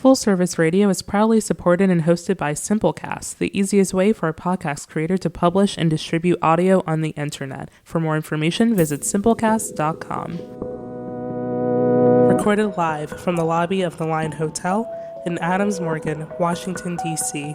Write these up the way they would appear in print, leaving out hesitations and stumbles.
Full Service Radio is proudly supported and hosted by Simplecast, the easiest way for a podcast creator to publish and distribute audio on the internet. For more information, visit simplecast.com. Recorded live from the lobby of the Line Hotel in Adams Morgan, Washington, D.C.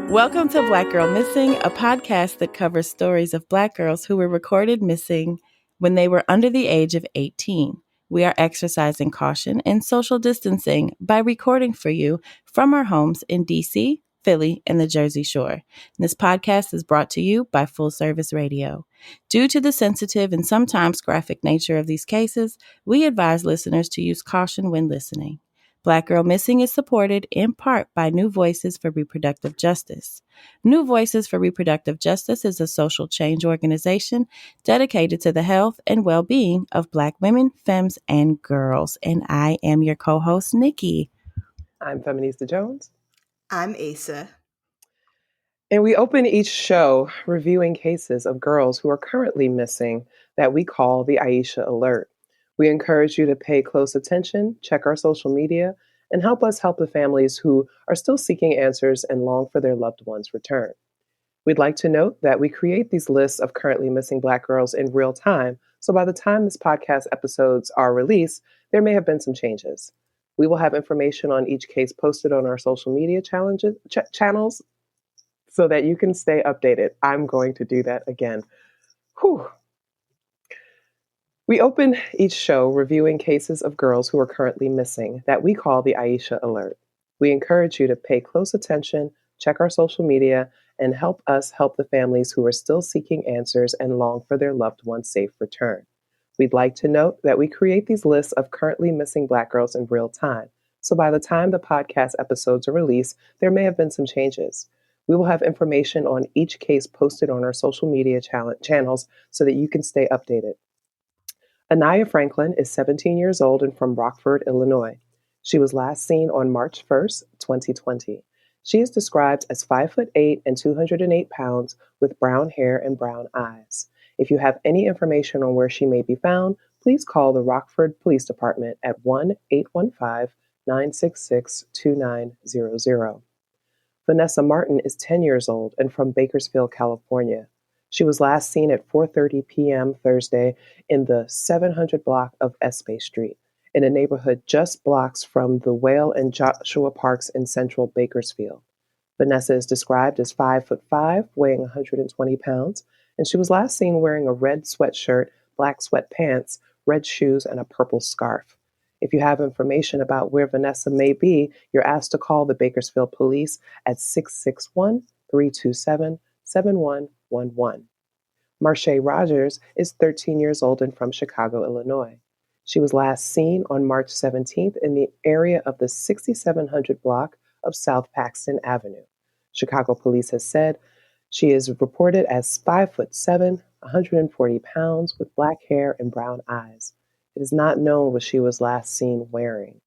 Welcome to Black Girl Missing, a podcast that covers stories of Black girls who were recorded missing when they were under the age of 18. We are exercising caution and social distancing by recording for you from our homes in D.C., Philly, and the Jersey Shore. This podcast is brought to you by Full Service Radio. Due to the sensitive and sometimes graphic nature of these cases, we advise listeners to use caution when listening. Black Girl Missing is supported in part by New Voices for Reproductive Justice. New Voices for Reproductive Justice is a social change organization dedicated to the health and well-being of Black women, femmes, and girls. And I am your co-host, Nikki. I'm Feminista Jones. I'm Asa. And we open each show reviewing cases of girls who are currently missing that we call the Aisha Alert. We encourage you to pay close attention, check our social media, and help us help the families who are still seeking answers and long for their loved ones' return. We'd like to note that we create these lists of currently missing Black girls in real time, so by the time this podcast episodes are released, there may have been some changes. We will have information on each case posted on our social media channels so that you can stay updated. I'm going to do that again. Whew. We open each show reviewing cases of girls who are currently missing that we call the Aisha Alert. We encourage you to pay close attention, check our social media, and help us help the families who are still seeking answers and long for their loved one's safe return. We'd like to note that we create these lists of currently missing Black girls in real time, so by the time the podcast episodes are released, there may have been some changes. We will have information on each case posted on our social media channels so that you can stay updated. Anaya Franklin is 17 years old and from Rockford, Illinois. She was last seen on March 1st, 2020. She is described as 5'8" and 208 pounds with brown hair and brown eyes. If you have any information on where she may be found, please call the Rockford Police Department at 1-815-966-2900. Vanessa Martin is 10 years old and from Bakersfield, California. She was last seen at 4:30 p.m. Thursday in the 700 block of Espay Street, in a neighborhood just blocks from the Whale and Joshua Parks in central Bakersfield. Vanessa is described as 5'5", weighing 120 pounds, and she was last seen wearing a red sweatshirt, black sweatpants, red shoes, and a purple scarf. If you have information about where Vanessa may be, you're asked to call the Bakersfield Police at 661-327-7111. Marsha Rogers is 13 years old and from Chicago, Illinois. She was last seen on March 17th in the area of the 6700 block of South Paxton Avenue. Chicago police has said she is reported as 5'7", 140 pounds with black hair and brown eyes. It is not known what she was last seen wearing.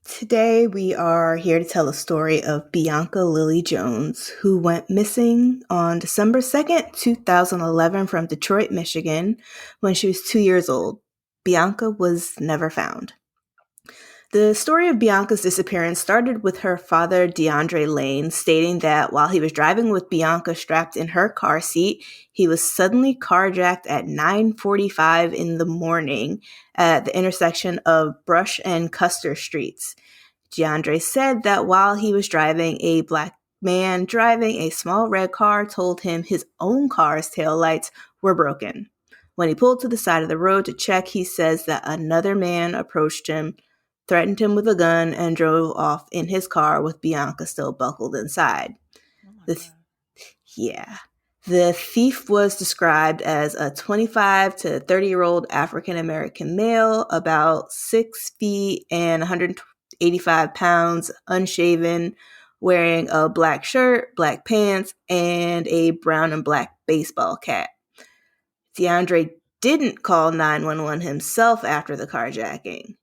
Today we are here to tell the story of Bianca Lily Jones, who went missing on December 2nd, 2011 from Detroit, Michigan, when she was 2 years old. Bianca was never found. The story of Bianca's disappearance started with her father, DeAndre Lane, stating that while he was driving with Bianca strapped in her car seat, he was suddenly carjacked at 9:45 in the morning at the intersection of Brush and Custer Streets. DeAndre said that while he was driving, a black man driving a small red car told him his own car's taillights were broken. When he pulled to the side of the road to check, he says that another man approached him, threatened him with a gun, and drove off in his car with Bianca still buckled inside. The thief was described as a 25 to 30-year-old African-American male, about 6 feet and 185 pounds, unshaven, wearing a black shirt, black pants, and a brown and black baseball cap. DeAndre didn't call 911 himself after the carjacking.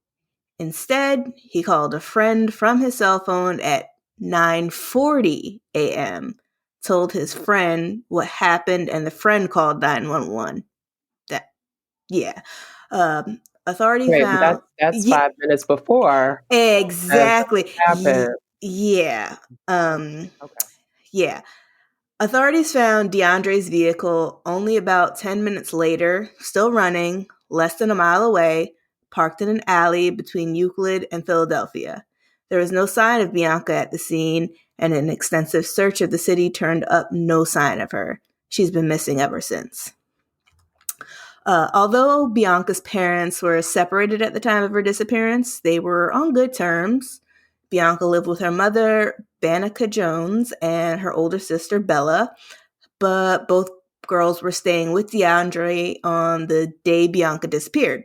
Instead, he called a friend from his cell phone at 9:40 a.m., told his friend what happened, and the friend called 911. Authority Wait, found... but that's 5 minutes before Exactly. happened. Yeah. Okay. Yeah. Authorities found DeAndre's vehicle only about 10 minutes later, still running, less than a mile away, parked in an alley between Euclid and Philadelphia. There was no sign of Bianca at the scene, and an extensive search of the city turned up no sign of her. She's been missing ever since. Although Bianca's parents were separated at the time of her disappearance, they were on good terms. Bianca lived with her mother, Bianca Jones, and her older sister, Bella, but both girls were staying with DeAndre on the day Bianca disappeared.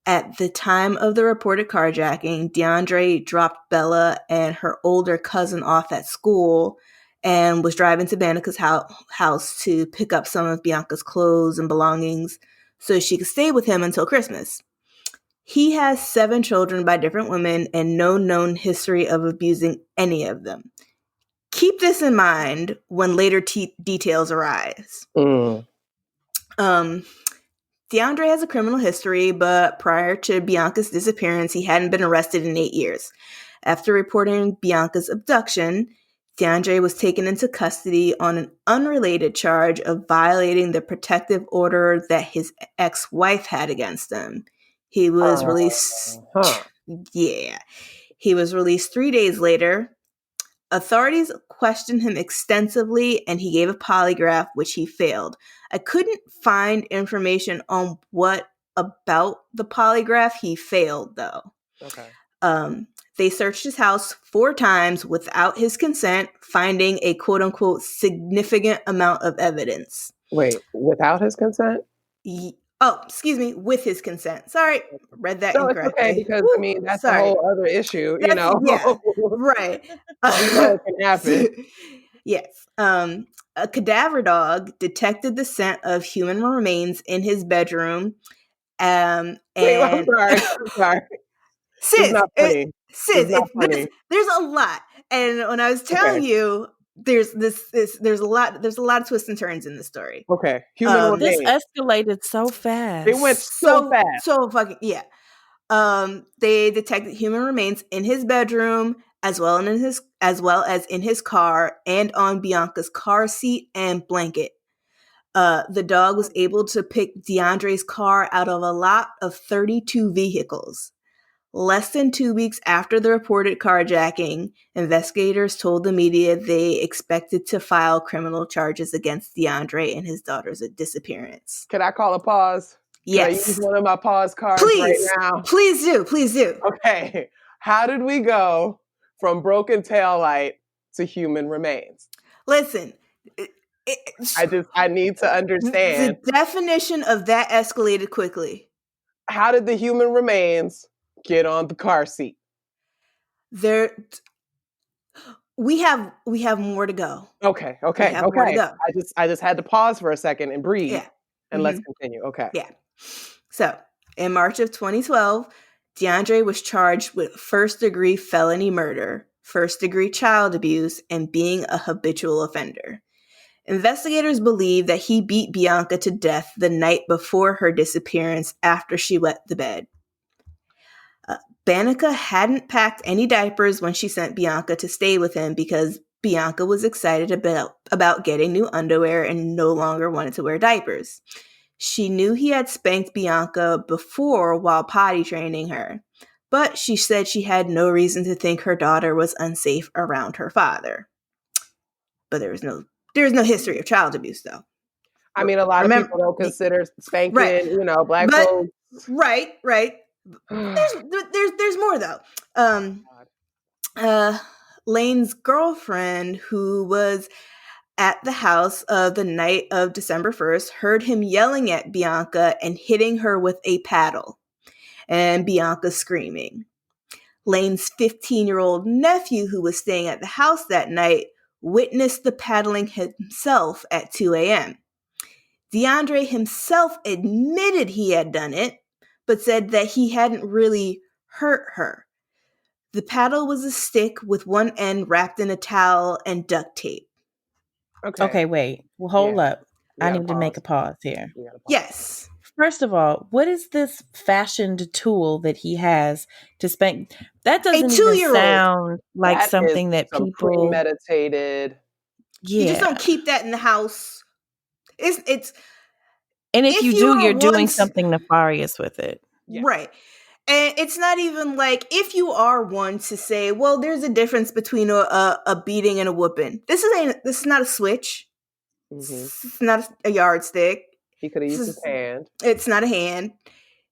At the time of the reported carjacking, DeAndre dropped Bella and her older cousin off at school and was driving to Bianca's house to pick up some of Bianca's clothes and belongings so she could stay with him until Christmas. He has 7 children by different women and no known history of abusing any of them. Keep this in mind when later details arise. DeAndre has a criminal history, but prior to Bianca's disappearance, he hadn't been arrested in 8 years. After reporting Bianca's abduction, DeAndre was taken into custody on an unrelated charge of violating the protective order that his ex-wife had against him. He was released. He was released 3 days later. Authorities questioned him extensively, and he gave a polygraph, which he failed. I couldn't find information on what about the polygraph he failed, though. Okay. They searched his house 4 times without his consent, finding a quote-unquote significant amount of evidence. Wait, without his consent? With his consent. Sorry, read that incorrectly. It's okay, because, I mean, that's a whole other issue, you know? Yeah, right. You know it can happen. Yes. A cadaver dog detected the scent of human remains in his bedroom. And Wait, I'm sorry. Sis, it's not funny. There's a lot. And when I was telling you, there's a lot of twists and turns in the story. Okay. Human remains. This escalated so fast. It went so fast. So fucking, yeah. They detected human remains in his bedroom, as well as in his car and on Bianca's car seat and blanket. The dog was able to pick DeAndre's car out of a lot of 32 vehicles. Less than 2 weeks after the reported carjacking, investigators told the media they expected to file criminal charges against DeAndre and his daughter's disappearance. Can I call a pause? Yes. Can I use one of my pause cards right now? Please do. Okay. How did we go from broken taillight to human remains? Listen. I need to understand. The definition of that escalated quickly. How did the human remains get on the car seat? We have more to go. Okay. More to go. I just had to pause for a second and breathe. Yeah. And let's continue. Okay. Yeah. So, in March of 2012, DeAndre was charged with first-degree felony murder, first-degree child abuse, and being a habitual offender. Investigators believe that he beat Bianca to death the night before her disappearance after she wet the bed. Bianca hadn't packed any diapers when she sent Bianca to stay with him because Bianca was excited about getting new underwear and no longer wanted to wear diapers. She knew he had spanked Bianca before while potty training her, but she said she had no reason to think her daughter was unsafe around her father. But there was no history of child abuse, though. I mean, a lot of people don't consider spanking, black folks. Right. There's more though. Lane's girlfriend, who was at the house the night of December 1st, heard him yelling at Bianca and hitting her with a paddle, and Bianca screaming. Lane's 15-year-old nephew, who was staying at the house that night, witnessed the paddling himself at 2 a.m. DeAndre himself admitted he had done it, but said that he hadn't really hurt her. The paddle was a stick with one end wrapped in a towel and duct tape. Okay, wait. Well, hold up. I need to make a pause. pause here. Yes. First of all, what is this fashioned tool that he has to spank? That doesn't even 2-year-old. sound like That something is that some people. premeditated. You just Yeah. don't keep that in the house. It's And if you do, are you're doing once- something nefarious with it. Yeah. Right. And it's not even like, if you are one to say, well, there's a difference between a beating and a whooping. This is not a switch. Mhm. It's not a yardstick. He could have used his hand. It's not a hand.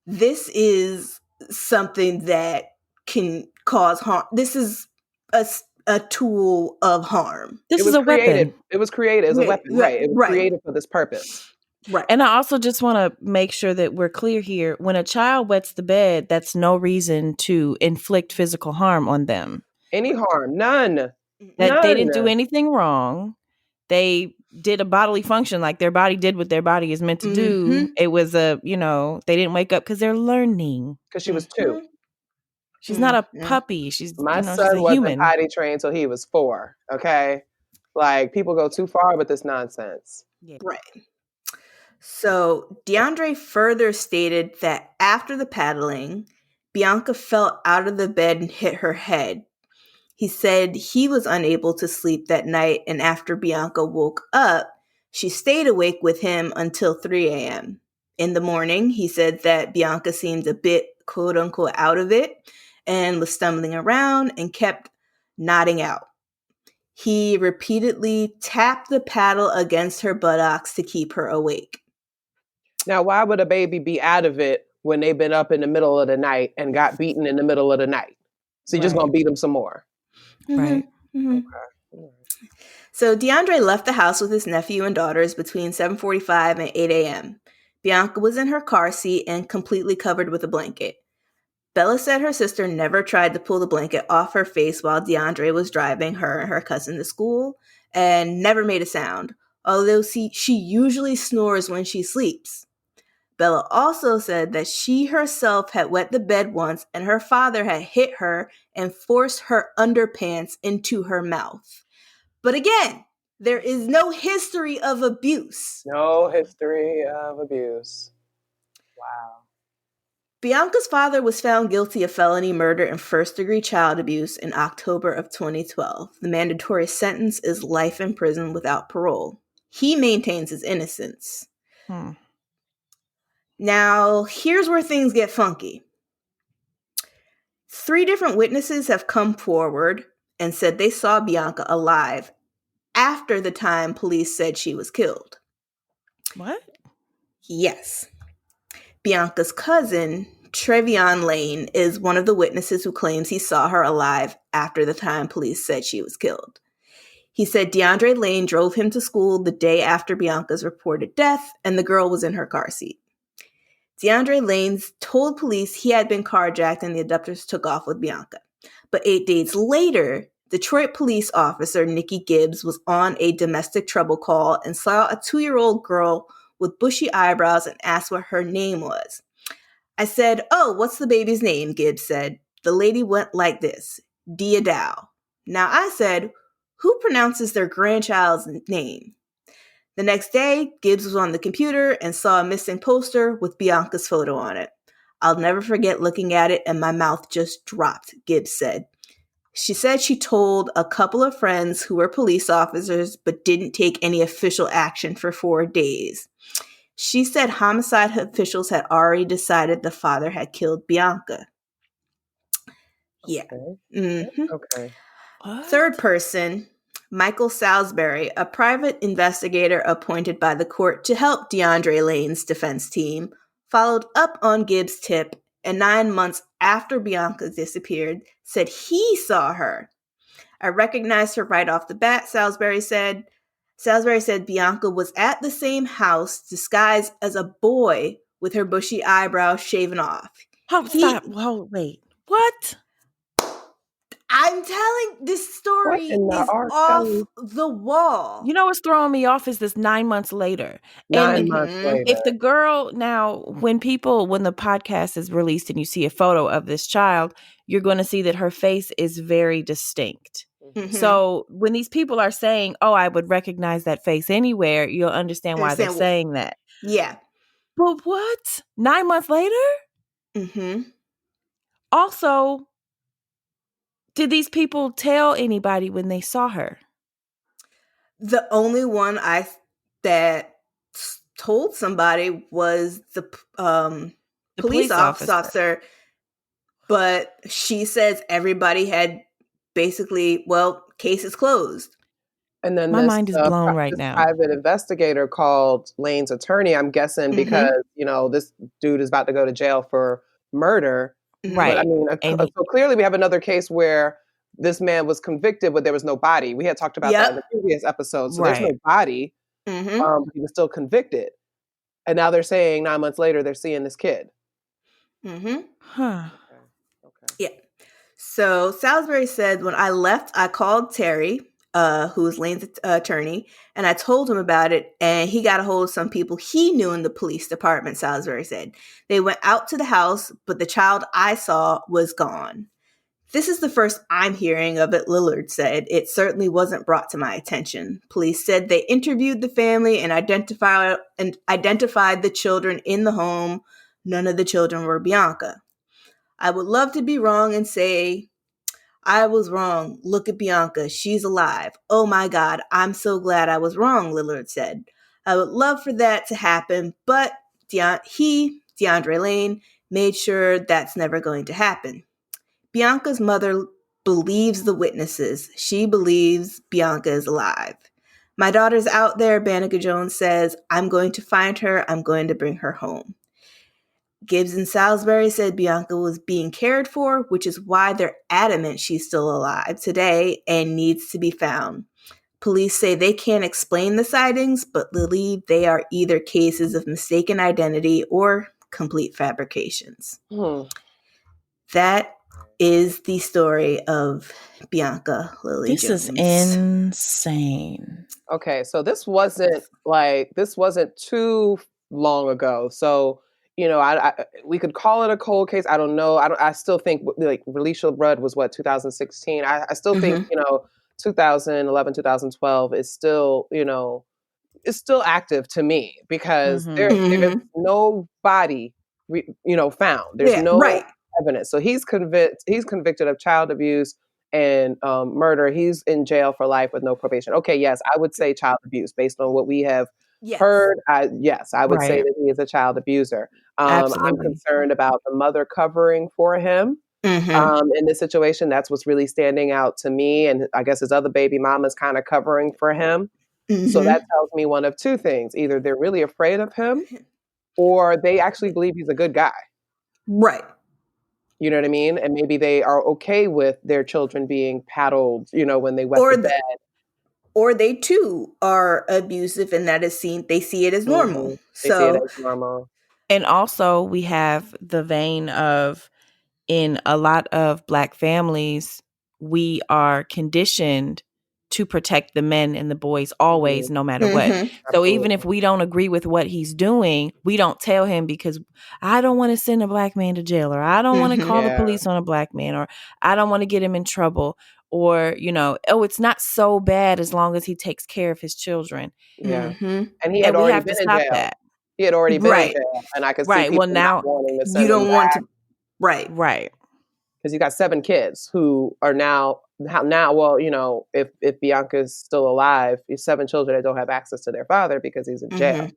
This is something that can cause harm. This is a tool of harm. This It is was a created. weapon. It was created as a weapon, right? It was Right. created for this purpose. Right. And I also just want to make sure that we're clear here. When a child wets the bed, that's no reason to inflict physical harm on them. Any harm? None. That None. they didn't do anything wrong. They did a bodily function, like their body did what their body is meant to do. It was they didn't wake up because they're learning. Because she was 2. She's not a puppy. She's My she's son a wasn't human. potty trained till he was 4. Okay, like people go too far with this nonsense. Yeah. Right. So DeAndre further stated that after the paddling, Bianca fell out of the bed and hit her head. He said he was unable to sleep that night, and after Bianca woke up, she stayed awake with him until 3 a.m. In the morning, he said that Bianca seemed a bit, quote-unquote, out of it and was stumbling around and kept nodding out. He repeatedly tapped the paddle against her buttocks to keep her awake. Now, why would a baby be out of it when they've been up in the middle of the night and got beaten in the middle of the night? So you're just going to beat them some more. Right. Mm-hmm. Okay. So DeAndre left the house with his nephew and daughters between 7:45 and 8 a.m. Bianca was in her car seat and completely covered with a blanket. Bella said her sister never tried to pull the blanket off her face while DeAndre was driving her and her cousin to school and never made a sound, although she usually snores when she sleeps. Bella also said that she herself had wet the bed once and her father had hit her and forced her underpants into her mouth. But again, there is no history of abuse. No history of abuse. Wow. Bianca's father was found guilty of felony murder and first-degree child abuse in October of 2012. The mandatory sentence is life in prison without parole. He maintains his innocence. Now, here's where things get funky. 3 different witnesses have come forward and said they saw Bianca alive after the time police said she was killed. What? Yes. Bianca's cousin, Trevion Lane, is one of the witnesses who claims he saw her alive after the time police said she was killed. He said DeAndre Lane drove him to school the day after Bianca's reported death, and the girl was in her car seat. DeAndre Lane told police he had been carjacked and the abductors took off with Bianca. But 8 days later, Detroit police officer Nikki Gibbs was on a domestic trouble call and saw a 2-year-old girl with bushy eyebrows and asked what her name was. I said, "Oh, what's the baby's name?" Gibbs said. The lady went like this, Dia Dow. Now I said, "Who pronounces their grandchild's name?" The next day, Gibbs was on the computer and saw a missing poster with Bianca's photo on it. "I'll never forget looking at it and my mouth just dropped," Gibbs said. She said she told a couple of friends who were police officers but didn't take any official action for 4 days. She said homicide officials had already decided the father had killed Bianca. Yeah. Okay. Mm-hmm. Okay. What? Third person, Michael Salisbury, a private investigator appointed by the court to help DeAndre Lane's defense team, followed up on Gibbs' tip and 9 months after Bianca disappeared, said he saw her. "I recognized her right off the bat," Salisbury said. Salisbury said Bianca was at the same house disguised as a boy with her bushy eyebrows shaven off. Stop. Whoa, wait. What? I I'm telling this story What in the is R. off Kelly? the wall. You know what's throwing me off is this 9 months later. 9 And months later. if the girl now, when the podcast is released and you see a photo of this child, you're going to see that her face is very distinct. Mhm. So when these people are saying, oh, I would recognize that face anywhere, you'll understand why they're Understand- saying that. Yeah. But what? 9 months later? Mm-hmm. Also, did these people tell anybody when they saw her? The only one that told somebody was the police officer. But she says everybody had basically, case is closed. And then My mind is blown right this now. private investigator called Lane's attorney, I'm guessing because, this dude is about to go to jail for murder. Right. But I mean, so clearly we have another case where this man was convicted, but there was no body. We had talked about that in the previous episode. So there's no body. Mm-hmm. He was still convicted. And now they're saying 9 months later, they're seeing this kid. Mm-hmm. Huh. Okay. Yeah. So Salisbury said, when I left, I called Terry, who's Lane's attorney, and I told him about it, and he got a hold of some people he knew in the police department, Salisbury said. They went out to the house, but the child I saw was gone. This is the first I'm hearing of it, Lillard said. It certainly wasn't brought to my attention. Police said they interviewed the family and identified the children in the home. None of the children were Bianca. I would love to be wrong and say, I was wrong. Look at Bianca. She's alive. Oh my God. I'm so glad I was wrong, Lillard said. I would love for that to happen, but DeAndre Lane, made sure that's never going to happen. Bianca's mother believes the witnesses. She believes Bianca is alive. My daughter's out there, Bianca Jones says. I'm going to find her. I'm going to bring her home. Gibbs and Salisbury said Bianca was being cared for, which is why they're adamant she's still alive today and needs to be found. Police say they can't explain the sightings, but believe they are either cases of mistaken identity or complete fabrications. That is the story of Bianca Lily Jones. This is insane. Okay, so this wasn't too long ago. So, we could call it a cold case. I don't know. I still think like Relisha Rudd was 2016. I still think, 2011, 2012 is still, is still active to me because there's no body, found. There's no evidence. So he's convicted of child abuse and murder. He's in jail for life with no probation. Okay, yes, I would say child abuse based on what we have heard. I would say that he is a child abuser. I'm concerned about the mother covering for him. In this situation, that's what's really standing out to me. And I guess his other baby mama's kind of covering for him. So that tells me one of two things. Either they're really afraid of him or they actually believe he's a good guy. Right. You know what I mean? And maybe they are okay with their children being paddled, when they wet the bed. Or they too are abusive and that is they see it as normal. They see it as normal. And also we have the vein of, in a lot of Black families, we are conditioned to protect the men and the boys always, no matter what. So even if we don't agree with what he's doing, we don't tell him because I don't want to send a Black man to jail, or I don't want to call the police on a Black man, or I don't want to get him in trouble, or, it's not so bad as long as he takes care of his children. Yeah. And he had already been in jail. That. He had already been in jail. And I could see people not wanting to send you don't him want back. to. Right. Because you got 7 kids who are now, if Bianca's still alive, 7 children that don't have access to their father because he's in jail.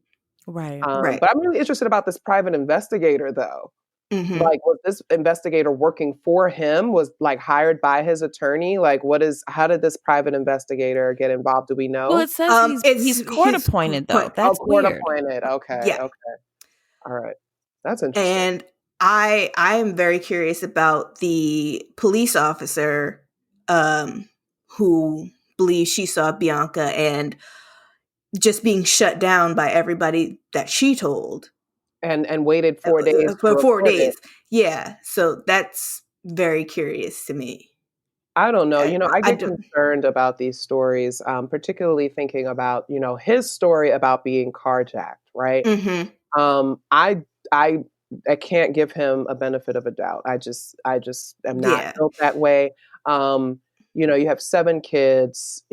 Right. But I'm really interested about this private investigator, though. Like, was this investigator working for him? Was hired by his attorney? How did this private investigator get involved? Do we know? Well, it says he's court appointed, though. That's court weird. appointed. Okay. Yeah. Okay. All right. That's interesting. And I am very curious about the police officer who believes she saw Bianca and just being shut down by everybody that she told. And waited 4 days. For 4 days. Yeah. So that's very curious to me. I don't know. I I get don't. concerned about these stories, particularly thinking about, his story about being carjacked, right? Mm-hmm. Um, I I I can't give him a benefit of a doubt. I just am not Yeah. built that way. Um, you have 7 kids,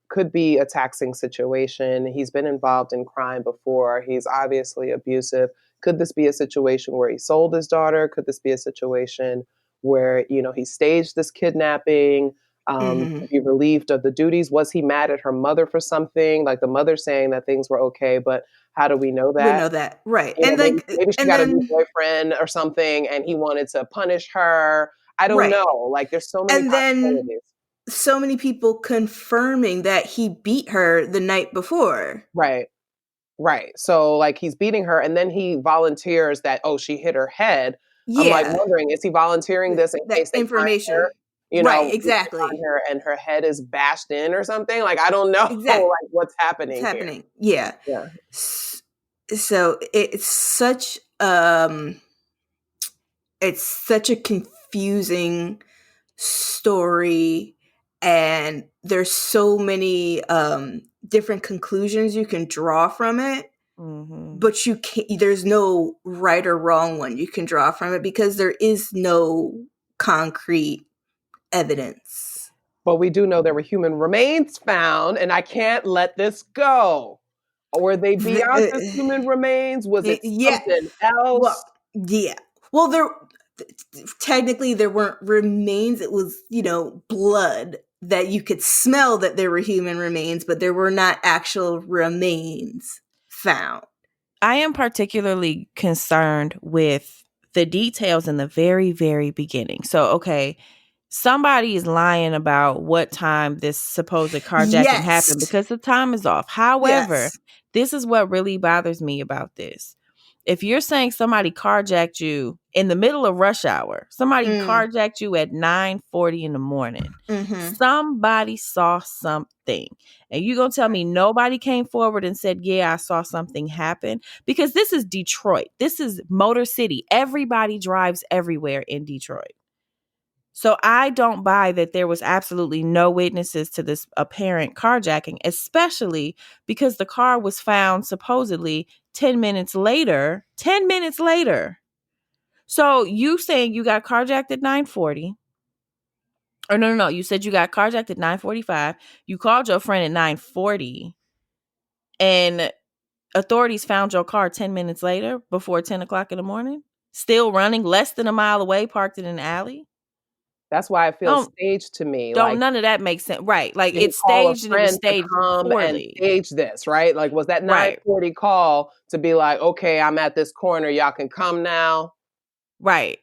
could be a taxing situation. He's been involved in crime before. He's obviously abusive. Could this be a situation where he sold his daughter? Could this be a situation where, he staged this kidnapping? Mm-hmm. To be relieved of the duties? Was he mad at her mother for something? Like the mother saying that things were okay, but how do we know We that? know that, right? You know, And maybe like, maybe she and got a new then boyfriend or something and he wanted to punish her. I don't right, know. Like there's so many and then possibilities. so many people confirming that he beat her the night before. Right. Right. So like he's beating her and then he volunteers that, oh, she hit her head. I'm like Yeah, wondering, is he volunteering this in that case they find her? information. Right, They find exactly. her and her head is bashed in or something. Like I don't know Exact. like what's It's happening here. happening. Yeah. Yeah. So it's such a confusing story, and there's so many different conclusions you can draw from it, Mm-hmm. but you can't, there's no right or wrong one you can draw from it because there is no concrete evidence. But we do know there were human remains found, and I can't let this go. Were they Bianca's human remains? Was it Yeah. something Well, else? yeah. Well, technically there weren't remains. It was, blood that you could smell that there were human remains, but there were not actual remains found. I am particularly concerned with the details in the very, very beginning. So, okay, somebody is lying about what time this supposed carjacking happened Yes. because the time is off. However, Yes. this is what really bothers me about this. If you're saying somebody carjacked you in the middle of rush hour, somebody carjacked you at 9:40 in the morning, Mm-hmm. somebody saw something. And you going to tell me nobody came forward and said, yeah, I saw something happen? Because this is Detroit. This is Motor City. Everybody drives everywhere in Detroit. So I don't buy that there was absolutely no witnesses to this apparent carjacking, especially because the car was found supposedly 10 minutes later. 10 minutes later. So you saying you got carjacked at 9:40. Or no. You said you got carjacked at 9:45. You called your friend at 9:40. And authorities found your car 10 minutes later before 10 o'clock in the morning. Still running less than a mile away, parked in an alley. That's why it feels Don't staged to me. Don't Like, none of that make sense. Right. Like did he it's call a staged and it was friend to staged come and poorly. stage this, right? Like, was that Right. 9:40 call to be like, okay, I'm at this corner, y'all can come now? Right.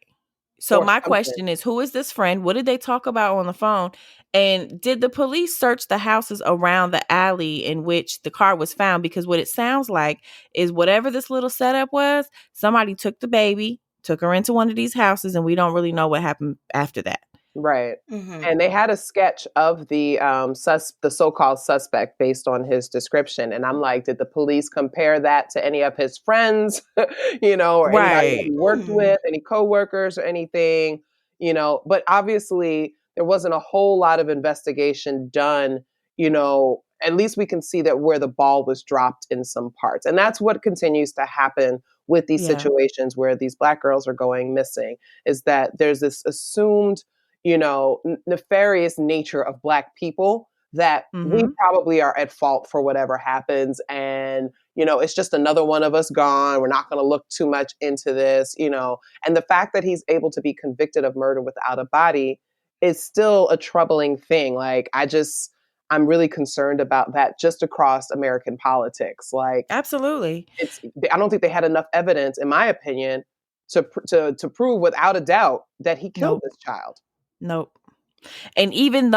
So Or my something. question is, who is this friend? What did they talk about on the phone? And did the police search the houses around the alley in which the car was found? Because what it sounds like is whatever this little setup was, somebody took the baby, took her into one of these houses, and we don't really know what happened after that. Right. Mm-hmm. And they had a sketch of the the so-called suspect based on his description. And I'm like, did the police compare that to any of his friends, or anybody that Right. he worked with, any coworkers or anything, but obviously there wasn't a whole lot of investigation done, at least we can see that where the ball was dropped in some parts. And that's what continues to happen with these Yeah. situations where these Black girls are going missing, is that there's this assumed nefarious nature of Black people that we Mm-hmm. probably are at fault for whatever happens. And, it's just another one of us gone. We're not going to look too much into this, and the fact that he's able to be convicted of murder without a body is still a troubling thing. Like, I'm really concerned about that just across American politics. Like, Absolutely. I don't think they had enough evidence, in my opinion, to prove without a doubt that he killed Nope. this child. Nope. And even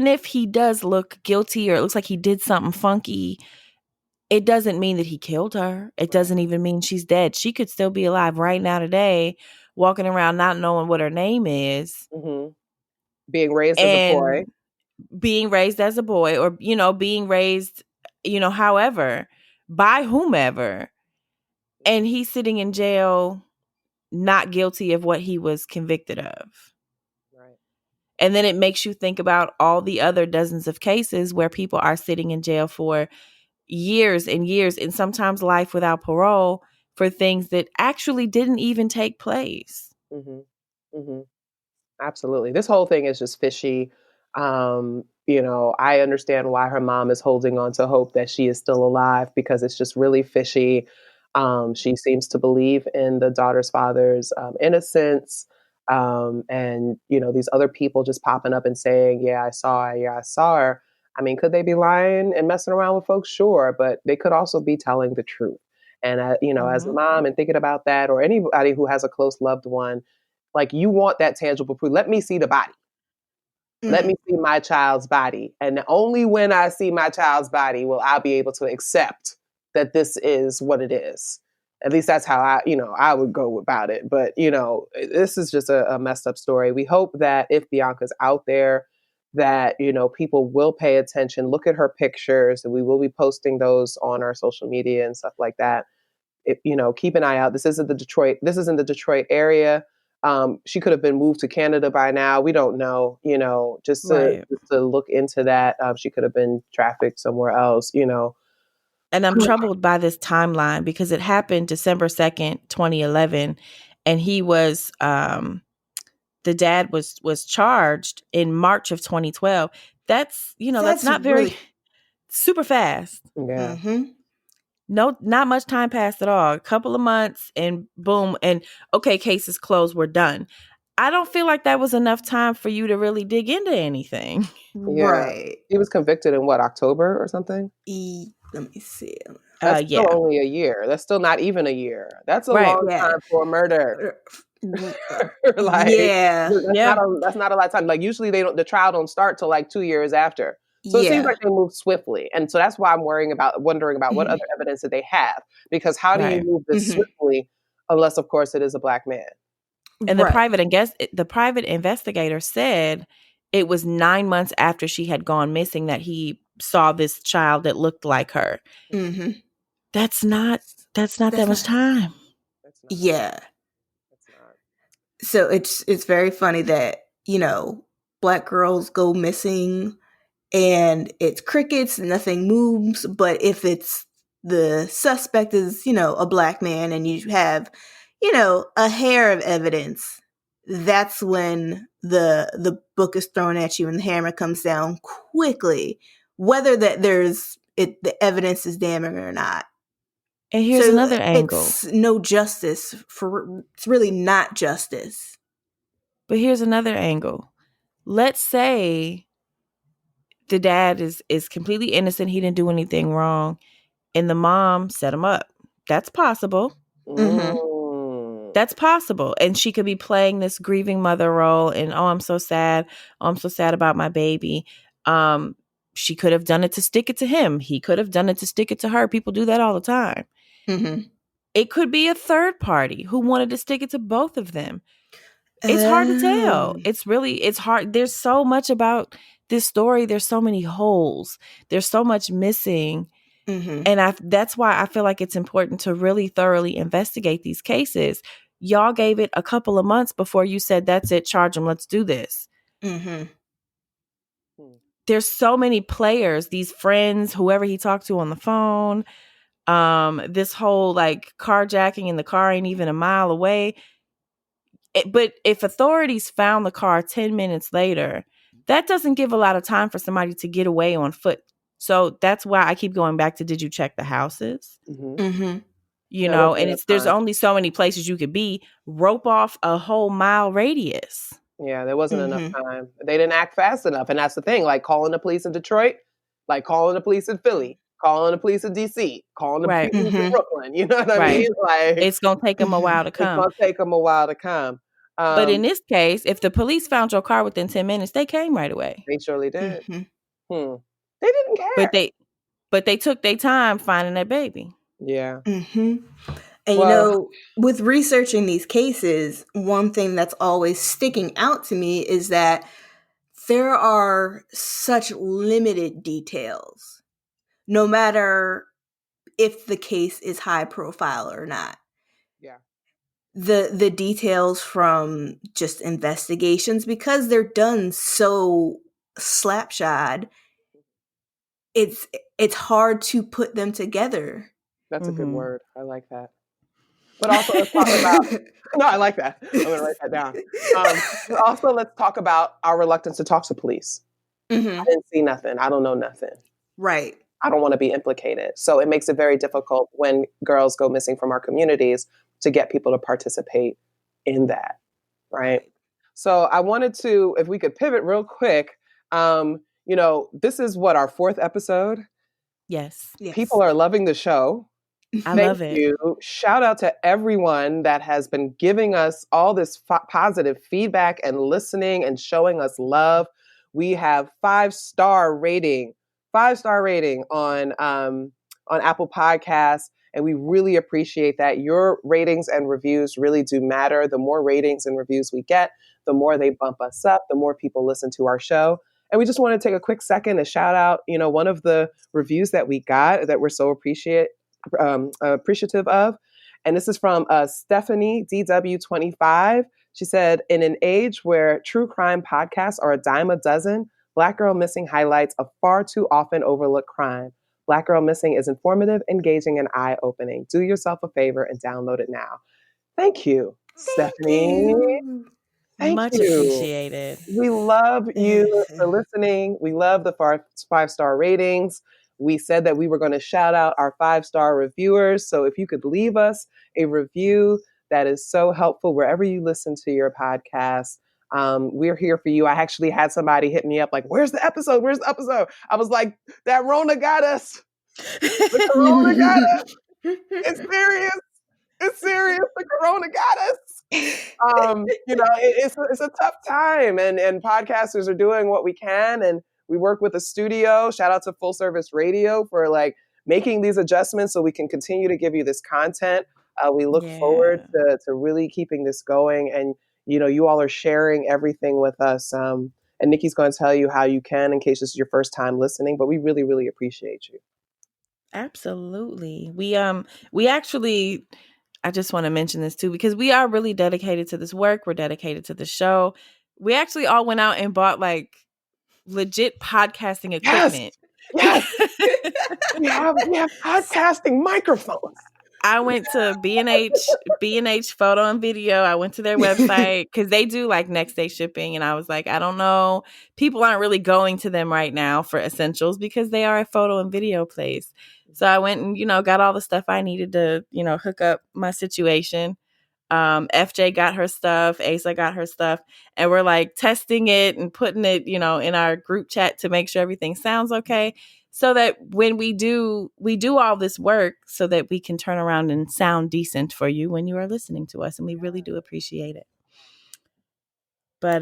if he does look guilty or it looks like he did something funky, it doesn't mean that he killed her. It doesn't even mean she's dead. She could still be alive right now today, walking around not knowing what her name is Mm-hmm. Being raised as a boy. and being raised as a boy or, being raised, however, by whomever. And he's sitting in jail, not guilty of what he was convicted of. Right. And then it makes you think about all the other dozens of cases where people are sitting in jail for years and years, and sometimes life without parole, for things that actually didn't even take place. Mm-hmm. Mm-hmm. Absolutely. This whole thing is just fishy. I understand why her mom is holding on to hope that she is still alive, because it's just really fishy. She seems to believe in the daughter's father's innocence. And, these other people just popping up and saying, yeah, I saw her. Yeah, I saw her. I mean, could they be lying and messing around with folks? Sure. But they could also be telling the truth. And, as a mom and thinking about that, or anybody who has a close loved one, like, you want that tangible proof. Let me see the body. Let me see my child's body. And only when I see my child's body will I be able to accept that this is what it is. At least that's how I would go about it. But, this is just a messed up story. We hope that if Bianca's out there, that, people will pay attention, look at her pictures, and we will be posting those on our social media and stuff like that. Keep an eye out. This isn't the Detroit area. She could have been moved to Canada by now. We don't know, just to look into that. She could have been trafficked somewhere else, And I'm troubled by this timeline because it happened December 2nd, 2011. And he was, the dad was charged in March of 2012. That's not very really super fast. Yeah. No, not much time passed at all. A couple of months and boom. And okay, cases closed, we're done. I don't feel like that was enough time for you to really dig into anything. Yeah. Right. He was convicted in what, October or something? Let me see. That's still only a year. That's still not even a year. That's a long time for a murder. That's not a lot of time. Like, usually the trial don't start till like 2 years after. So it seems like they move swiftly. And so that's why I'm wondering about what other evidence that they have. Because how do you move this swiftly unless, of course, it is a Black man? And the private investigator said it was 9 months after she had gone missing that he saw this child that looked like her. That's not that much time. Yeah. That's not. So it's very funny that, Black girls go missing and it's crickets, nothing moves. But if it's the suspect is, a Black man and you have, a hair of evidence, that's when the book is thrown at you and the hammer comes down quickly, whether the evidence is damning or not. And here's another angle. It's no justice it's really not justice. But here's another angle. Let's say the dad is completely innocent. He didn't do anything wrong. And the mom set him up. That's possible. That's possible. And she could be playing this grieving mother role and, oh, I'm so sad. Oh, I'm so sad about my baby. She could have done it to stick it to him. He could have done it to stick it to her. People do that all the time. It could be a third party who wanted to stick it to both of them. It's hard to tell. It's hard. There's so much about this story. There's so many holes. There's so much missing. And that's why I feel like it's important to really thoroughly investigate these cases. Y'all gave it a couple of months before you said, that's it, charge them, let's do this. There's so many players, these friends, whoever he talked to on the phone, this whole like carjacking and the car ain't even a mile away. But if authorities found the car 10 minutes later, that doesn't give a lot of time for somebody to get away on foot. So that's why I keep going back to, did you check the houses? And there's only so many places you could be. Rope off a whole mile radius. Yeah, there wasn't enough time. They didn't act fast enough. And that's the thing, like calling the police in Detroit, like calling the police in Philly, calling the police in DC, calling the police in Brooklyn. You know what I mean? Like, it's going to take them a while to come. It's going to take them a while to come. But in this case, if the police found your car within 10 minutes, they came right away. They surely did. They didn't care. But they took their time finding that baby. Yeah. And, with researching these cases, one thing that's always sticking out to me is that there are such limited details, no matter if the case is high profile or not. Yeah. the details from just investigations, because they're done so slapshod, it's hard to put them together. That's a good Mhm. word. I like that. But also, let's talk about. No, I like that. I'm going to write that down. But also, let's talk about our reluctance to talk to police. I didn't see nothing. I don't know nothing. Right. I don't want to be implicated. So it makes it very difficult when girls go missing from our communities to get people to participate in that. Right. So I wanted to, if we could pivot real quick, this is what, our 4th episode. Yes. Yes. People are loving the show. I Thank love it. you. Shout out to everyone that has been giving us all this positive feedback and listening and showing us love. We have 5-star rating on Apple Podcasts, and we really appreciate that. Your ratings and reviews really do matter. The more ratings and reviews we get, the more they bump us up, the more people listen to our show. And we just want to take a quick second to shout out, one of the reviews that we got that we're so appreciative of. And this is from Stephanie DW25. She said, in an age where true crime podcasts are a dime a dozen, Black Girl Missing highlights a far too often overlooked crime. Black Girl Missing is informative, engaging, and eye-opening. Do yourself a favor and download it now. Thank you, Stephanie. Thank Much you. appreciated. We love you for listening. We love the 5-star ratings. We said that we were going to shout out our 5-star reviewers. So if you could leave us a review, that is so helpful wherever you listen to your podcast. We're here for you. I actually had somebody hit me up like, where's the episode? Where's the episode? I was like, that Rona got us. The Corona got us. It's serious. It's serious. The Corona got us. It's a tough time, and podcasters are doing what we can, and we work with a studio. Shout out to Full Service Radio for making these adjustments so we can continue to give you this content. We look forward to really keeping this going, and you all are sharing everything with us. And Nikki's going to tell you how you can in case this is your first time listening, but we really, really appreciate you. Absolutely. We actually, I just want to mention this too, because we are really dedicated to this work. We're dedicated to the show. We actually all went out and bought legit podcasting equipment. Yes. we have podcasting microphones. I went to B&H Photo and Video. I went to their website because they do next day shipping. And I was like, I don't know. People aren't really going to them right now for essentials because they are a photo and video place. So I went and, got all the stuff I needed to, hook up my situation. FJ got her stuff. Asa got her stuff. And we're testing it and putting it, in our group chat to make sure everything sounds okay. So that when we do all this work so that we can turn around and sound decent for you when you are listening to us. And we really do appreciate it. But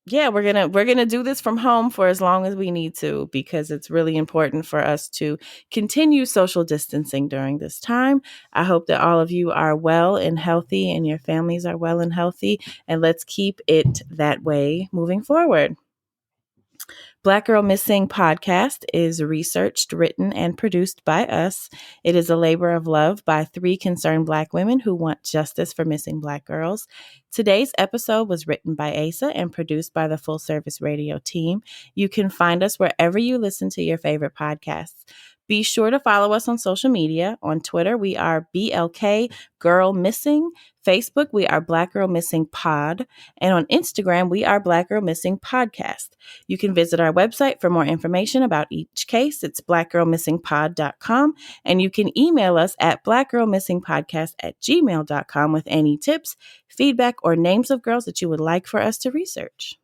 yeah, we're gonna do this from home for as long as we need to, because it's really important for us to continue social distancing during this time. I hope that all of you are well and healthy and your families are well and healthy, and let's keep it that way moving forward. Black Girl Missing podcast is researched, written, and produced by us. It is a labor of love by 3 concerned Black women who want justice for missing Black girls. Today's episode was written by Asa and produced by the Full Service Radio team. You can find us wherever you listen to your favorite podcasts. Be sure to follow us on social media. On Twitter, we are BLK Girl Missing. Facebook, we are Black Girl Missing Pod. And on Instagram, we are Black Girl Missing Podcast. You can visit our website for more information about each case. It's blackgirlmissingpod.com. And you can email us at blackgirlmissingpodcast@gmail.com with any tips, feedback, or names of girls that you would like for us to research.